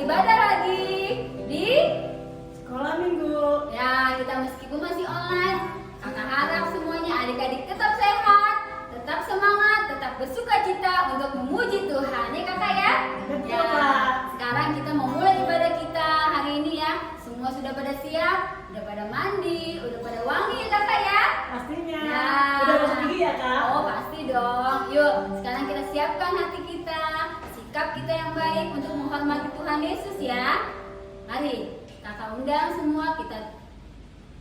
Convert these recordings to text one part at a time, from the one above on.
beribadah lagi di sekolah minggu. ya. Kita meskipun masih online, kakak harap semuanya adik-adik tetap sehat, tetap semangat, tetap bersukacita untuk memuji Tuhan ya kakak ya. Betul, Ya, Kak. sekarang kita mau mulai ibadah kita hari ini ya. Semua sudah pada siap, udah pada mandi, udah pada wangi ya kakak ya. Pastinya. Ya. Udah masuk gigi ya kak? Oh pasti dong. Yuk sekarang kita siapkan hati kita, sikap kita yang baik untuk menghormati Tuhan Yesus ya. Mari kakak undang semua, kita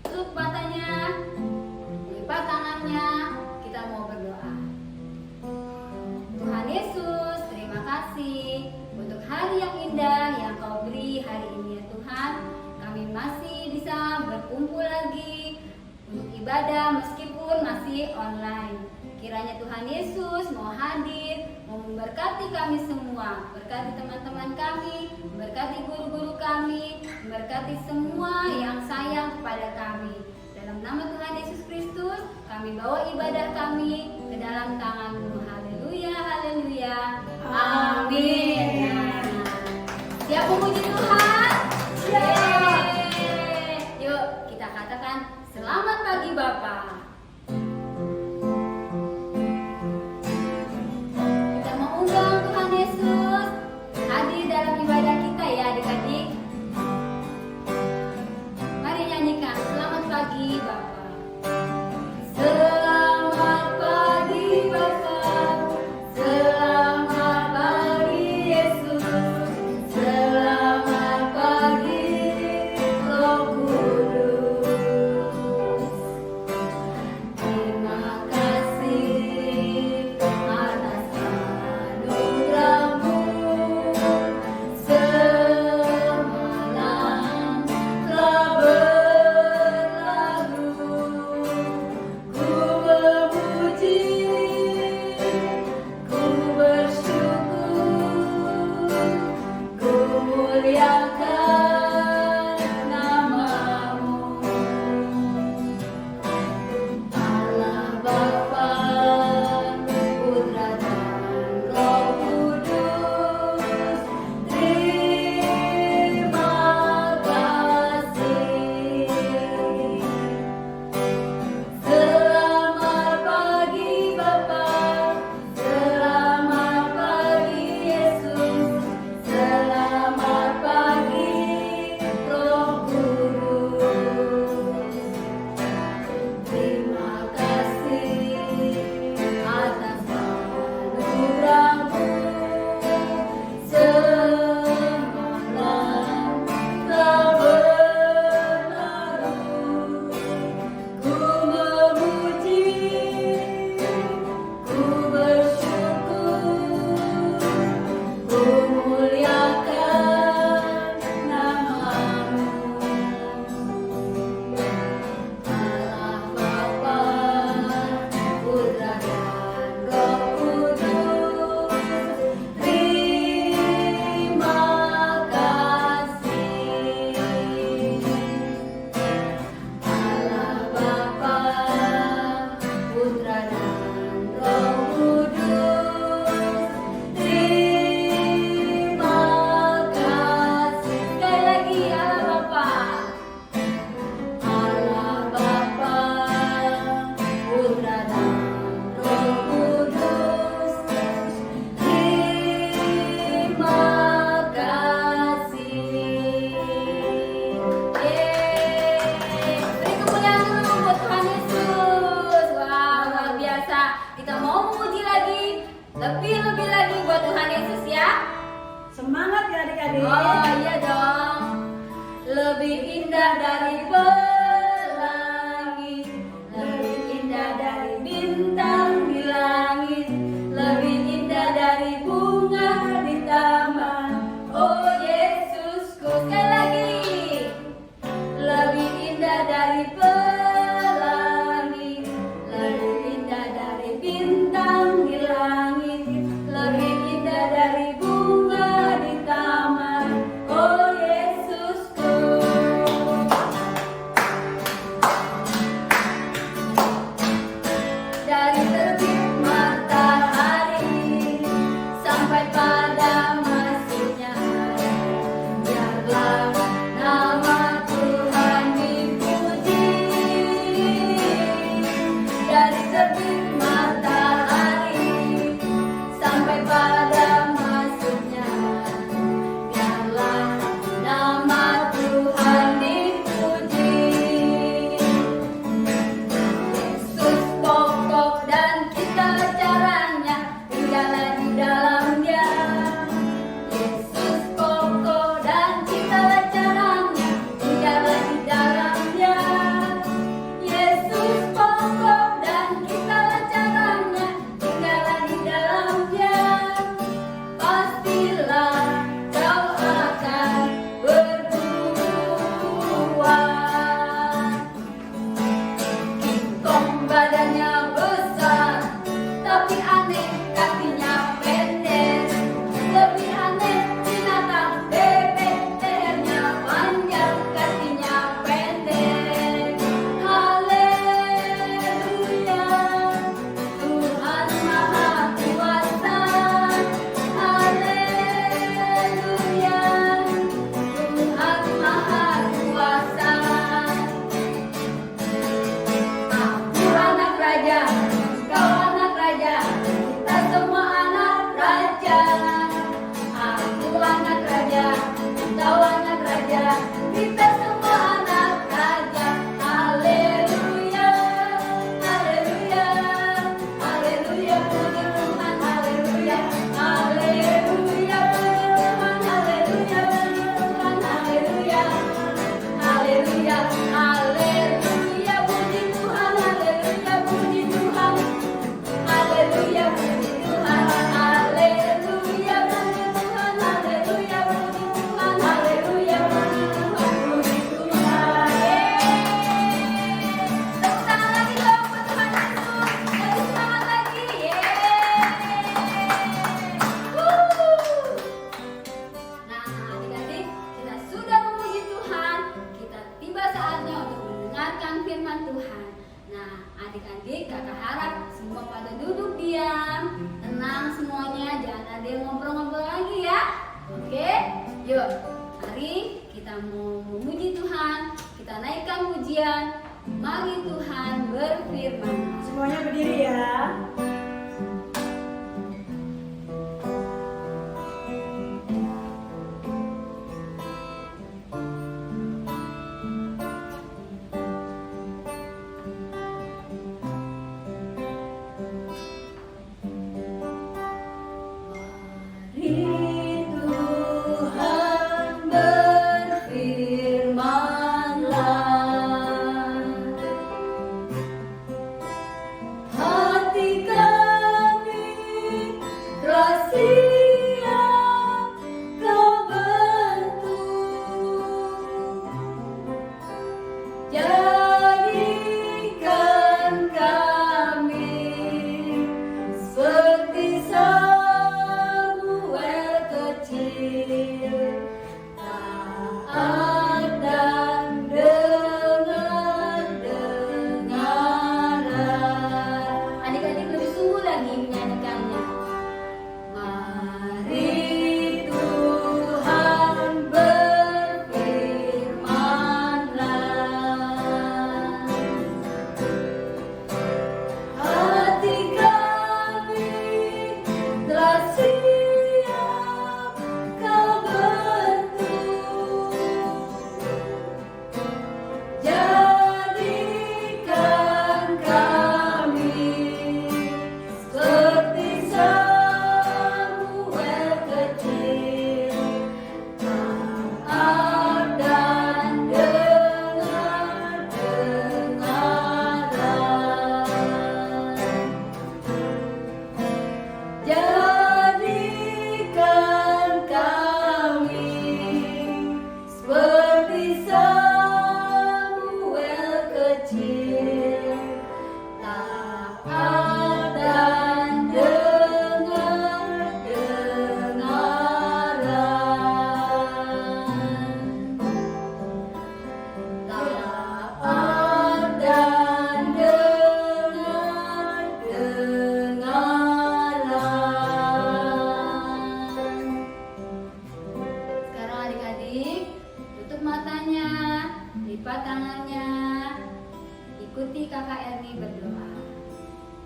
tutup matanya, lipat tangannya, kita mau berdoa. Tuhan Yesus, terima kasih untuk hari yang indah yang Kau beri hari ini ya Tuhan. Kami masih bisa berkumpul lagi untuk ibadah meskipun masih online. Kiranya Tuhan Yesus mau hadir, mau memberkati kami semua, berkati teman-teman kami, memberkati guru-guru kami, memberkati semua yang sayang kepada kami. Dalam nama Tuhan Yesus Kristus, kami bawa ibadah kami ke dalam tangan-Mu. Haleluya, haleluya. Amin. Nah, siap memuji Tuhan? Siap. Yeay. Yuk kita katakan selamat pagi Bapak. Kita mengundang Tuhan Yesus hadir dalam ibadah kita ya adik-adik. Mari nyanyikan selamat pagi Bapak. Selamat pagi Bapak, selamat pagi Yesus, selamat pagi Roh Kudus. Terima kasih atas anugerah-Mu. Semalam telah berlalu, ku memuji, ku bersyukur, ku muliakan nama-Mu. Allah Bapa, Putra dan Roh Kudus, terima kasih. Selamat pagi Bapa, selamat pagi Yesus, selamat pagi Roh Kudus. Terima kasih atas anugerah-Mu. Semalam telah berlalu, ku memuji, ku bersyukur, ku muliakan nama-Mu. Allah Bapa, Putra dan Roh Kudus, terima kasih. Allah Bapa, Putra dan Roh Kudus, terima kasih. Sekali lagi Allah Bapa. Allah Bapa, Putra dan Roh Kudus, terima kasih. Yeay. Beri kemuliaan dulu buat Tuhan Yesus. Wah, luar biasa. Kita mau memuji lagi, lebih-lebih lagi buat Tuhan Yesus ya. Semangat ya adik-adik. Oh iya dong. Lebih indah dari pelangi, lebih indah dari bintang di langit, lebih indah dari bunga di taman. Oh Yesusku, sekali lagi. Lebih indah dari pelangi, lebih indah dari bintang di langit, lebih indah dari bunga di taman. Oh Yesusku. Yuk, mari kita mau memuji Tuhan, kita naikkan pujian. Mari Tuhan berfirman. Semuanya berdiri ya.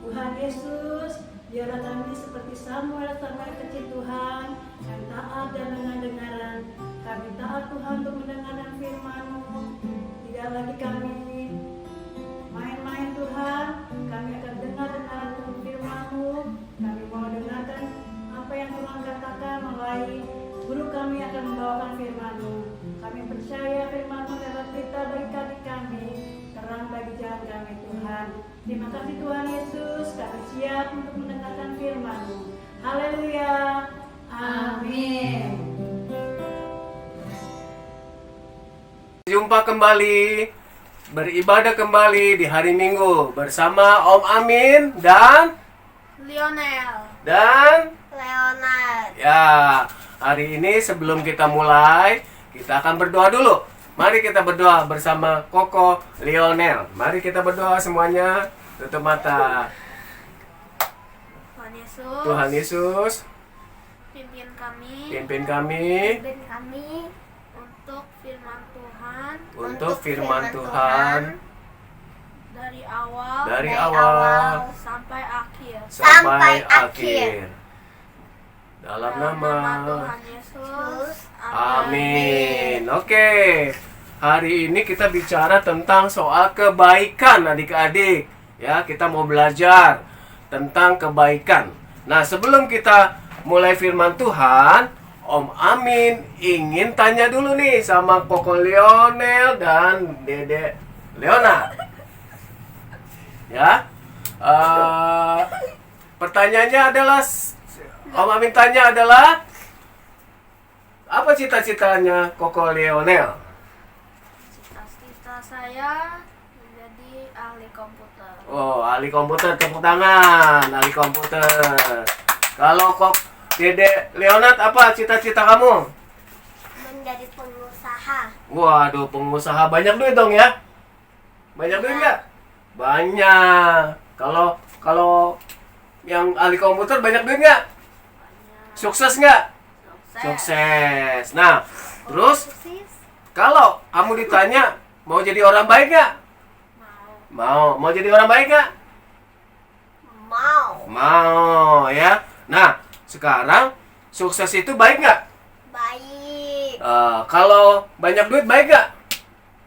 Tuhan Yesus, biarlah kami seperti Samuel kecil Tuhan, yang taat dan dengar-dengaran. Kami taat Tuhan untuk mendengarkan firman-Mu. Tidak lagi kami main-main Tuhan, kami akan dengar-dengar firman-Mu. Kami mau dengarkan apa yang Tuhan katakan melalui guru kami akan membawakan firman-Mu. Kami percaya firman-Mu adalah berita bagi kami, terang bagi jalan kami Tuhan. Terima kasih Tuhan Yesus, kami siap untuk mendengarkan firman-Mu. Haleluya. Amin. Jumpa kembali, beribadah kembali di hari Minggu bersama Om Amin dan Lionel. Leonard. Ya, hari ini sebelum kita mulai, kita akan berdoa dulu. Mari kita berdoa bersama Koko Lionel. Mari kita berdoa semuanya. Tutup mata. Tuhan Yesus, pimpin kami pimpin kami untuk firman Tuhan untuk firman Tuhan dari awal sampai akhir. Dalam nama Tuhan Yesus. Amin. Oke. Hari ini kita bicara tentang soal kebaikan adik-adik. Ya, kita mau belajar tentang kebaikan. Nah, sebelum kita mulai firman Tuhan, Om Amin ingin tanya dulu nih sama Koko Lionel dan Dede Leona. Ya. Pertanyaannya adalah Om Amin tanya adalah apa cita-citanya Koko Lionel? Cita-cita saya menjadi ahli komputer. Oh, ahli komputer, tepuk tangan, ahli komputer. Kalau kok Dede Leonard, apa cita-cita kamu? Menjadi pengusaha. Waduh, pengusaha, banyak duit dong ya? Banyak duit nggak? Banyak. Kalau yang ahli komputer banyak duit nggak? Sukses nggak? Sukses. Nah, terus Sukses. kalau kamu ditanya mau jadi orang baik nggak? Mau jadi orang baik nggak? Mau. Mau ya. Nah, sekarang sukses itu baik nggak? Baik. Kalau banyak duit baik nggak?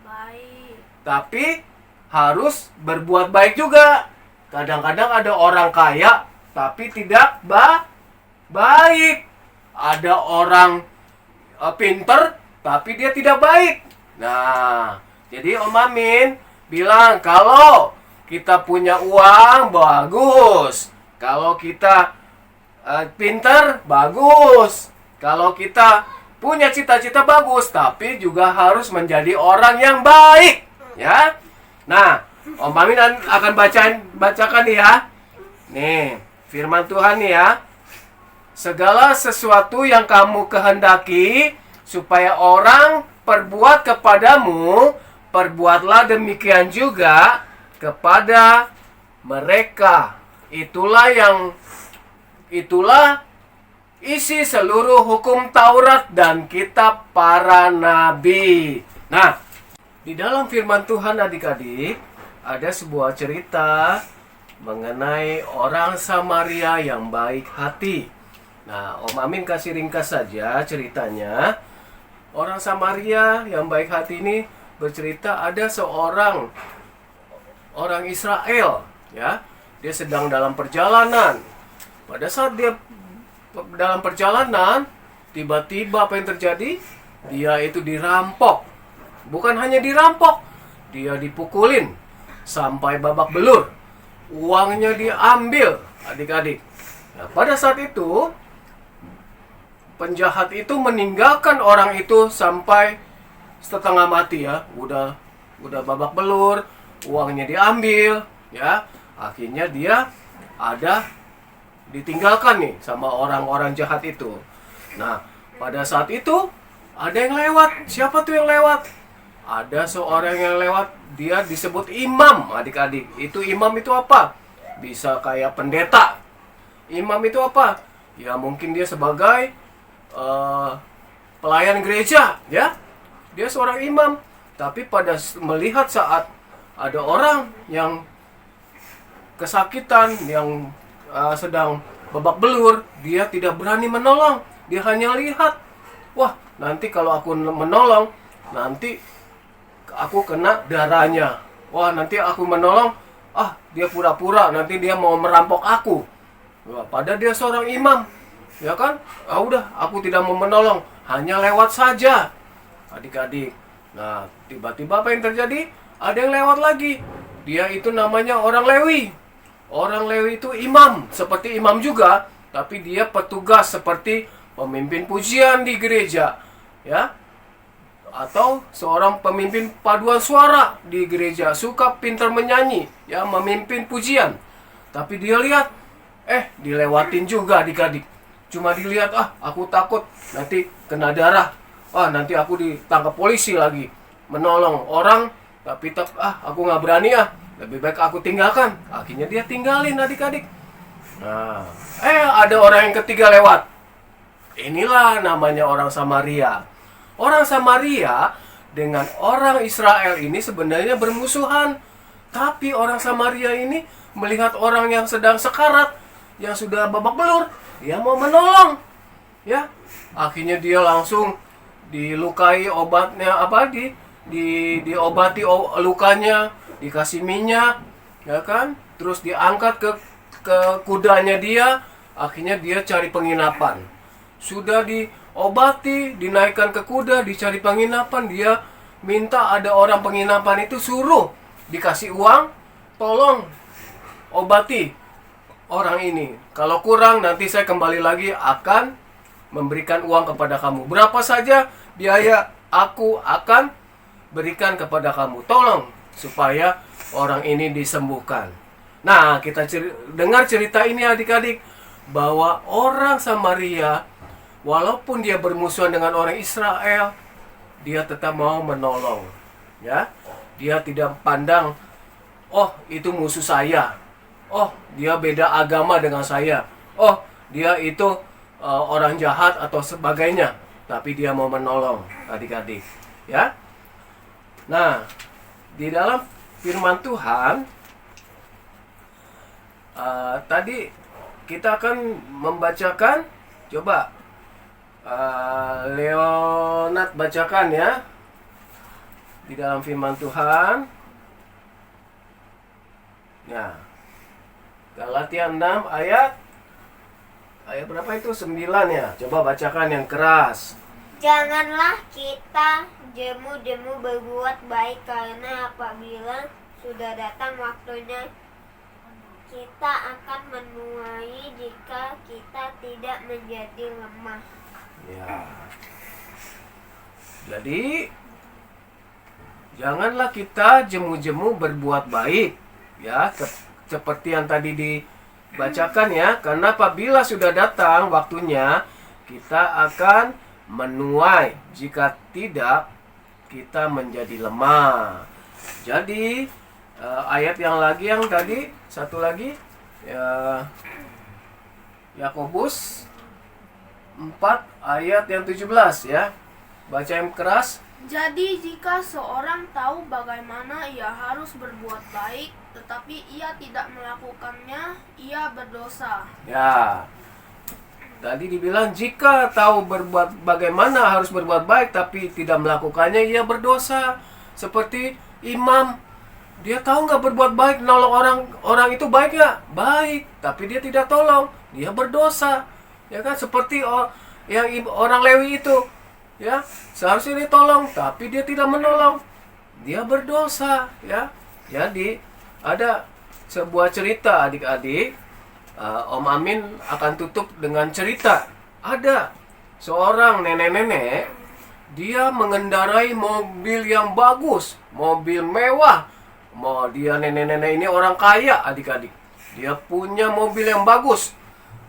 Baik. Tapi harus berbuat baik juga. Kadang-kadang ada orang kaya tapi tidak baik. Ada orang pinter tapi dia tidak baik. Nah, jadi Om Amin bilang kalau kita punya uang bagus. Kalau kita pinter bagus. Kalau kita punya cita-cita bagus, tapi juga harus menjadi orang yang baik, ya. Nah, Om Amin akan bacakan nih ya. Nih, firman Tuhan nih ya. Segala sesuatu yang kamu kehendaki supaya orang perbuat kepadamu, perbuatlah demikian juga kepada mereka. Itulah isi seluruh hukum Taurat dan kitab para nabi. Nah, di dalam firman Tuhan adik-adik ada sebuah cerita mengenai orang Samaria yang baik hati. Nah, Om Amin kasih ringkas saja ceritanya. Orang Samaria yang baik hati ini bercerita ada seorang orang Israel, ya. Dia sedang dalam perjalanan. Pada saat dia dalam perjalanan, tiba-tiba apa yang terjadi? Dia itu dirampok. Bukan hanya dirampok, dia dipukulin sampai babak belur. Uangnya diambil, adik-adik. Nah, pada saat itu penjahat itu meninggalkan orang itu sampai setengah mati ya. Udah babak belur, uangnya diambil, ya. Akhirnya dia ditinggalkan nih sama orang-orang jahat itu. Nah, pada saat itu ada yang lewat. Siapa tuh yang lewat? Ada seorang yang lewat, dia disebut imam, adik-adik. Itu imam itu apa? Bisa kayak pendeta. Imam itu apa? Ya mungkin dia sebagai pelayan gereja, ya. Dia seorang imam. Tapi melihat saat ada orang yang kesakitan, yang sedang babak belur, dia tidak berani menolong. Dia hanya lihat, wah nanti kalau aku menolong, nanti aku kena darahnya. Wah nanti aku menolong, dia pura-pura, nanti dia mau merampok aku. Wah, padahal dia seorang imam, ya kan? Udah, aku tidak mau menolong, hanya lewat saja, adik-adik. Nah, tiba-tiba apa yang terjadi? Ada yang lewat lagi. Dia itu namanya orang Lewi. Orang Lewi itu imam, seperti imam juga, tapi dia petugas seperti pemimpin pujian di gereja, ya. Atau seorang pemimpin paduan suara di gereja, suka pintar menyanyi, ya, memimpin pujian. Tapi dia lihat, dilewatin juga adik-adik. Cuma dilihat, aku takut nanti kena darah. Nanti aku ditangkap polisi lagi. Menolong orang, tapi aku nggak berani lebih baik aku tinggalkan. Akhirnya dia tinggalin adik-adik. Nah, ada orang yang ketiga lewat. Inilah namanya orang Samaria. Orang Samaria dengan orang Israel ini sebenarnya bermusuhan. Tapi orang Samaria ini melihat orang yang sedang sekarat, yang sudah babak belur, dia mau menolong. Ya, akhirnya dia langsung dilukai obatnya diobati lukanya, dikasih minyak, ya kan? Terus diangkat ke kudanya dia, akhirnya dia cari penginapan. Sudah diobati, dinaikkan ke kuda, dicari penginapan, dia minta ada orang penginapan itu suruh dikasih uang, tolong obati orang ini. Kalau kurang nanti saya kembali lagi akan memberikan uang kepada kamu. Berapa saja biaya aku akan berikan kepada kamu. Tolong supaya orang ini disembuhkan. Nah, kita dengar cerita ini adik-adik, bahwa orang Samaria walaupun dia bermusuhan dengan orang Israel, dia tetap mau menolong. Ya, dia tidak pandang, itu musuh saya. Dia beda agama dengan saya. Dia itu orang jahat atau sebagainya, tapi dia mau menolong adik-adik, ya. Nah, di dalam firman Tuhan tadi kita akan membacakan, coba Leonard bacakan ya, di dalam firman Tuhan. Ya, Galatia 6 ayat berapa itu? 9 ya. Coba bacakan yang keras. Janganlah kita jemu-jemu berbuat baik, karena apabila sudah datang waktunya kita akan menuai jika kita tidak menjadi lemah. Ya. Jadi janganlah kita jemu-jemu berbuat baik, ya, seperti yang tadi dibacakan ya, karena apabila sudah datang waktunya kita akan menuai, jika tidak kita menjadi lemah. Jadi ayat yang tadi satu lagi ya, Yakobus 4 ayat yang 17 ya. Baca yang keras. Jadi jika seorang tahu bagaimana ia harus berbuat baik, tetapi ia tidak melakukannya, ia berdosa. Ya. Tadi dibilang jika tahu bagaimana harus berbuat baik tapi tidak melakukannya, ia berdosa. Seperti imam, dia tahu nggak berbuat baik, nolong orang itu baik nggak? Baik, tapi dia tidak tolong, dia berdosa. Ya kan, seperti yang orang Lewi itu, ya, seharusnya dia tolong tapi dia tidak menolong, dia berdosa, ya. Jadi ada sebuah cerita adik-adik. Om Amin akan tutup dengan cerita. Ada seorang nenek-nenek, dia mengendarai mobil yang bagus, mobil mewah. Dia nenek-nenek ini orang kaya adik-adik. Dia punya mobil yang bagus.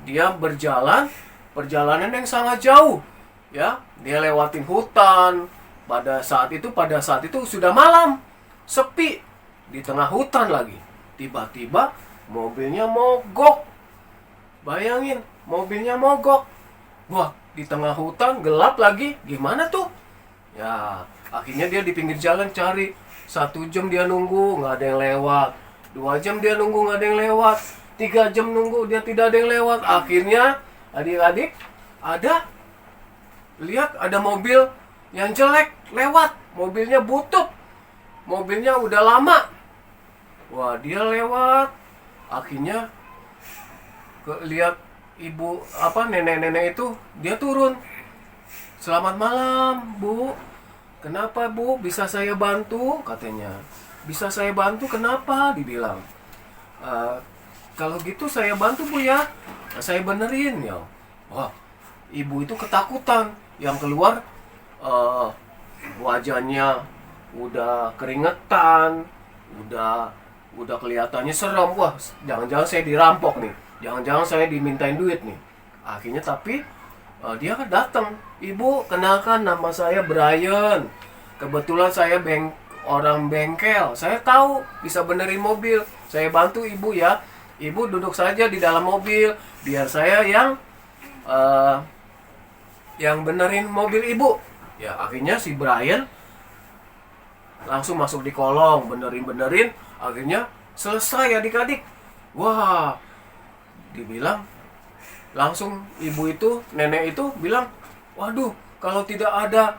Dia perjalanan yang sangat jauh, ya. Dia lewatin hutan. Pada saat itu sudah malam, sepi, di tengah hutan lagi. Tiba-tiba mobilnya mogok. Bayangin, mobilnya mogok. Wah, di tengah hutan, gelap lagi. Gimana tuh? Ya, akhirnya dia di pinggir jalan cari. 1 jam dia nunggu, nggak ada yang lewat. 2 jam dia nunggu, nggak ada yang lewat. 3 jam nunggu, dia tidak ada yang lewat. Akhirnya, adik-adik, lihat ada mobil yang jelek lewat. Mobilnya butut. Mobilnya udah lama. Wah, dia lewat. Akhirnya lihat ibu nenek-nenek itu, dia turun. Selamat malam, Bu. Kenapa, Bu? Bisa saya bantu? Katanya. Bisa saya bantu? Kenapa? Dibilang. Kalau gitu saya bantu, Bu ya. Saya benerin ya. Wah, ibu itu ketakutan. Yang keluar wajahnya udah keringetan, udah kelihatannya serem. Wah, jangan-jangan saya dirampok nih. Jangan-jangan saya dimintain duit nih. Akhirnya tapi dia datang. Ibu, kenalkan, nama saya Brian. Kebetulan saya orang bengkel. Saya tahu bisa benerin mobil. Saya bantu ibu ya. Ibu duduk saja di dalam mobil. Biar saya yang benerin mobil ibu. Ya, akhirnya si Brian langsung masuk di kolong, benerin. Akhirnya selesai adik-adik. Wah, dibilang langsung ibu itu, nenek itu bilang, waduh, kalau tidak ada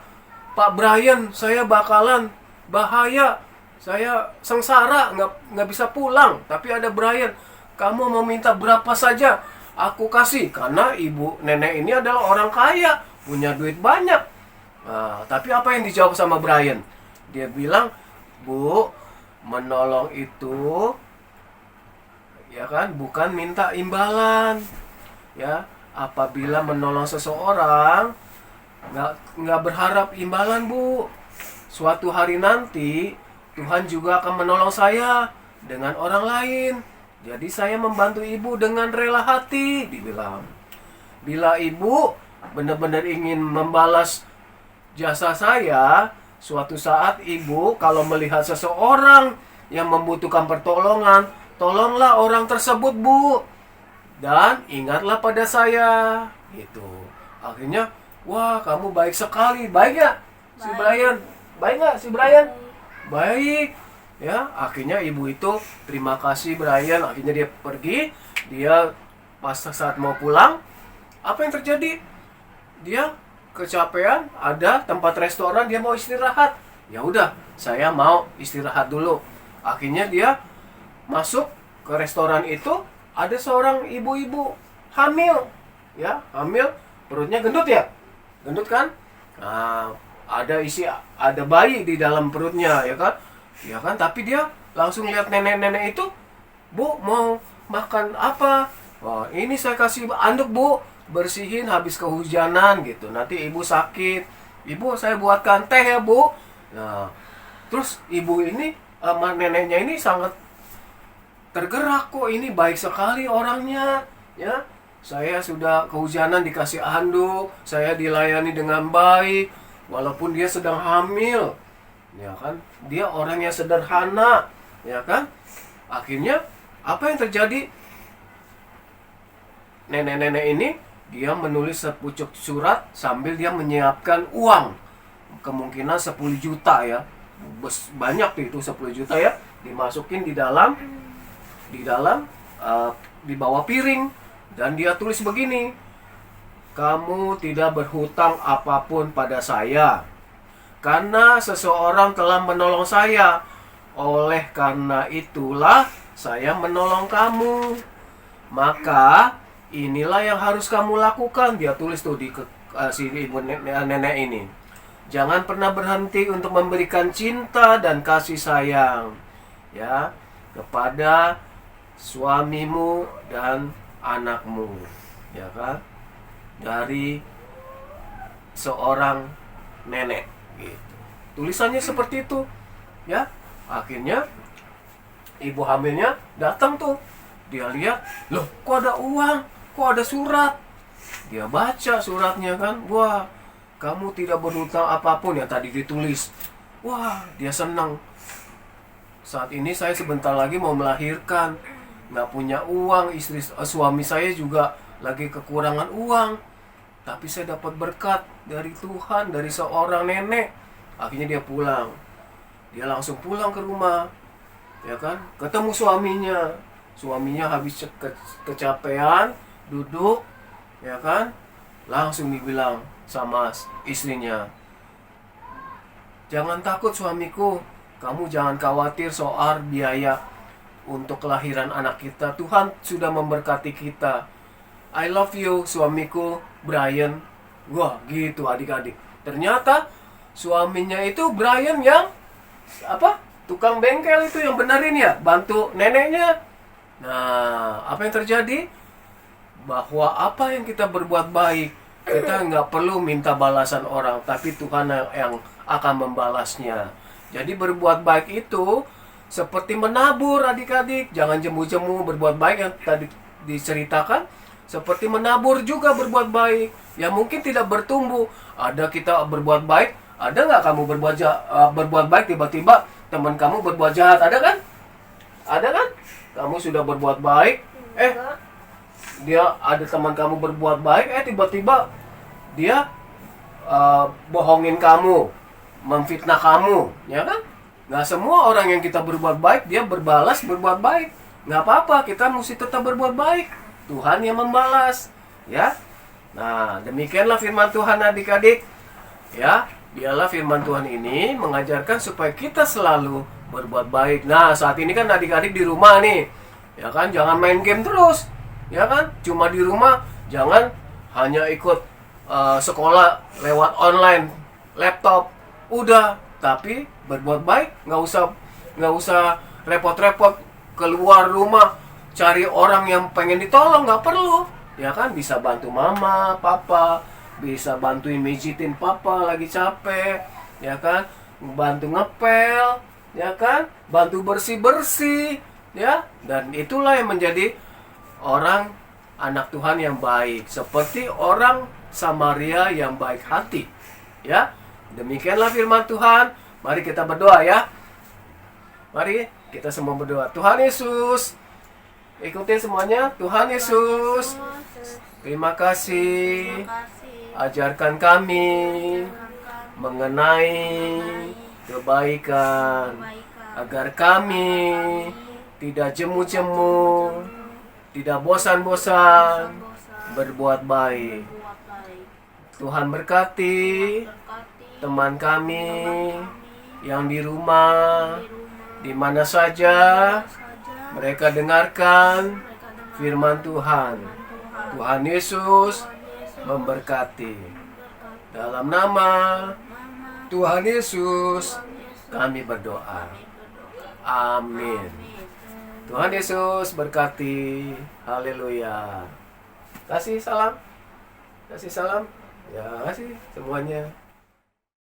Pak Brian, saya bakalan bahaya, saya sengsara, nggak bisa pulang. Tapi ada Brian, kamu mau minta berapa saja aku kasih, karena ibu nenek ini adalah orang kaya, punya duit banyak. Tapi apa yang dijawab sama Brian? Dia bilang, Bu, menolong itu, ya kan, bukan minta imbalan. Ya, apabila menolong seseorang, nggak berharap imbalan, Bu. Suatu hari nanti Tuhan juga akan menolong saya dengan orang lain. Jadi saya membantu ibu dengan rela hati, dibilang. Bila ibu benar-benar ingin membalas jasa saya, suatu saat ibu kalau melihat seseorang yang membutuhkan pertolongan, tolonglah orang tersebut, Bu. Dan ingatlah pada saya. gitu. Akhirnya, wah kamu baik sekali, baik nggak si Brian? Baik nggak si Brian? Baik, ya. Akhirnya ibu itu terima kasih Brian. Akhirnya dia pergi. Dia pas saat mau pulang, apa yang terjadi? Dia kecapean, ada tempat restoran, dia mau istirahat. Ya udah, saya mau istirahat dulu. Akhirnya dia masuk ke restoran itu, ada seorang ibu-ibu hamil, ya, hamil, perutnya gendut ya, gendut kan? Nah, ada bayi di dalam perutnya, ya kan? Tapi dia langsung lihat nenek-nenek itu, Bu, mau makan apa? Wah, ini saya kasih anduk Bu, bersihin habis kehujanan gitu. Nanti ibu sakit. Ibu, saya buatkan teh ya Bu. Nah, terus ibu ini sama neneknya ini sangat tergerak, kok ini baik sekali orangnya, ya. Saya sudah kehujanan dikasih handuk, saya dilayani dengan baik, walaupun dia sedang hamil, ya kan. Dia orangnya sederhana, ya kan. Akhirnya apa yang terjadi? Nenek-nenek ini dia menulis sepucuk surat sambil dia menyiapkan uang, kemungkinan 10 juta ya, banyak tuh itu 10 juta ya, dimasukin di bawah piring, dan dia tulis begini, kamu tidak berhutang apapun pada saya, karena seseorang telah menolong saya, oleh karena itulah saya menolong kamu, maka inilah yang harus kamu lakukan. Dia tulis tuh di si ibu nenek ini, jangan pernah berhenti untuk memberikan cinta dan kasih sayang, ya, kepada suamimu dan anakmu, ya kan, dari seorang nenek gitu. Tulisannya seperti itu, ya. Akhirnya ibu hamilnya datang tuh, dia lihat, loh kok ada uang, kok ada surat. Dia baca suratnya kan, wah kamu tidak berhutang apapun yang tadi ditulis. Wah, dia senang. Saat ini saya sebentar lagi mau melahirkan, nggak punya uang, suami saya juga lagi kekurangan uang, tapi saya dapat berkat dari Tuhan, dari seorang nenek. Akhirnya dia pulang, dia langsung pulang ke rumah, ya kan, ketemu suaminya habis kecapean, duduk, ya kan, langsung dibilang sama istrinya, jangan takut suamiku, kamu jangan khawatir soal biaya untuk kelahiran anak kita, Tuhan sudah memberkati kita. I love you suamiku Brian. Wah gitu adik-adik. Ternyata suaminya itu Brian yang tukang bengkel itu yang benerin ya, bantu neneknya. Nah, apa yang terjadi? Bahwa apa yang kita berbuat baik, kita nggak perlu minta balasan orang, tapi Tuhan yang akan membalasnya. Jadi berbuat baik itu seperti menabur adik-adik. Jangan jemu-jemu berbuat baik yang tadi diceritakan. Seperti menabur juga berbuat baik, yang mungkin tidak bertumbuh. Ada kita berbuat baik, ada nggak kamu berbuat baik tiba-tiba teman kamu berbuat jahat, ada kan? Ada kan? Kamu sudah berbuat baik, dia ada teman kamu berbuat baik, tiba-tiba dia bohongin kamu, memfitnah kamu, ya kan? Nggak semua orang yang kita berbuat baik dia berbalas berbuat baik. Nggak apa-apa, kita mesti tetap berbuat baik. Tuhan yang membalas, ya. Nah, demikianlah firman Tuhan adik-adik, ya. Biarlah firman Tuhan ini mengajarkan supaya kita selalu berbuat baik. Nah, saat ini kan adik-adik di rumah nih, ya kan, jangan main game terus, ya kan, cuma di rumah, jangan hanya ikut sekolah lewat online, laptop, udah, tapi berbuat baik, nggak usah repot-repot keluar rumah cari orang yang pengen ditolong, nggak perlu, ya kan, bisa bantu mama, papa, bisa bantuin mijitin papa lagi capek, ya kan, bantu ngepel, ya kan, bantu bersih-bersih, ya, dan itulah yang menjadi orang anak Tuhan yang baik, seperti orang Samaria yang baik hati, ya. Demikianlah firman Tuhan. Mari kita berdoa ya. Mari kita semua berdoa. Tuhan Yesus, ikutin semuanya. Tuhan Yesus, Terima kasih. Terima kasih. Ajarkan kami Ajarkan mengenai kebaikan, kebaikan. agar kami tidak jemu-jemu, tidak bosan-bosan Bosan berbuat baik. berbuat baik. Tuhan berkati Berkati teman kami kami yang di rumah, di rumah, di mana saja saja mereka dengarkan mereka dengar firman Tuhan. Tuhan. Tuhan Yesus Tuhan Yesus memberkati. berkati. Dalam nama Mama, Tuhan Yesus Tuhan Yesus kami berdoa. berdoa. Amin. Amin. Tuhan Yesus berkati. Haleluya. Kasih salam. Kasih salam. Ya, kasih semuanya.